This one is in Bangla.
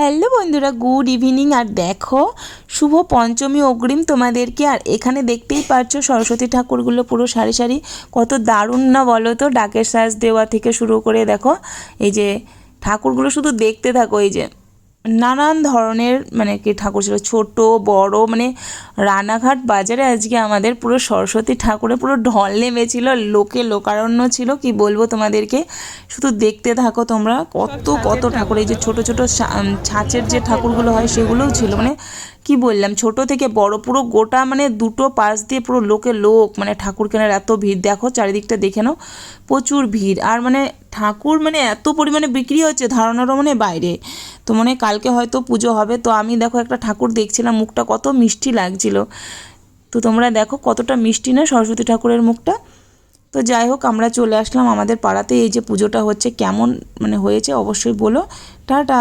হ্যালো বন্ধুরা, গুড ইভিনিং। আর দেখো, শুভ পঞ্চমী অগ্রিম তোমাদেরকে। আর এখানে দেখতেই পাচ্ছ সরস্বতী ঠাকুরগুলো পুরো সারি সারি, কত দারুণ না বলো তো। ডাকের সাজ দেওয়া থেকে শুরু করে দেখো, এই যে ঠাকুরগুলো শুধু দেখতে থাকো। এই যে নানান ধরনের মানে কি ঠাকুর ছিল, ছোট বড়। মানে রানাঘাট বাজারে আজকে আমাদের পুরো সরস্বতী ঠাকুরে পুরো ঢল নেমেছিল, লোকে লোকারণ্য ছিল, কি বলবো তোমাদেরকে। শুধু দেখতে থাকো তোমরা, কত কত ঠাকুর। এই যে ছোট ছোট ছাঁচের যে ঠাকুরগুলো হয় সেগুলোও ছিল। মানে কি বললাম, ছোট থেকে বড় পুরো গোটা, মানে দুটো পাশ দিয়ে পুরো লোকে লোক। মানে ঠাকুর কেনার এত ভিড়, দেখো চারিদিকটা দেখে নাও, প্রচুর ভিড়। আর মানে ঠাকুর মানে এত পরিমাণে বিক্রি হচ্ছে, ধারণারও মানে বাইরে। তো মনে কালকে হয়তো পুজো হবে। তো আমি দেখো একটা ঠাকুর দেখছিলাম, মুখটা কত মিষ্টি লাগছিল। তো তোমরা দেখো কতটা মিষ্টি না সরস্বতী ঠাকুরের মুখটা। তো যাই হোক, আমরা চলে আসলাম আমাদের পাড়াতে। এই যে পুজোটা হচ্ছে, কেমন মানে হয়েছে অবশ্যই বলো। টাটা।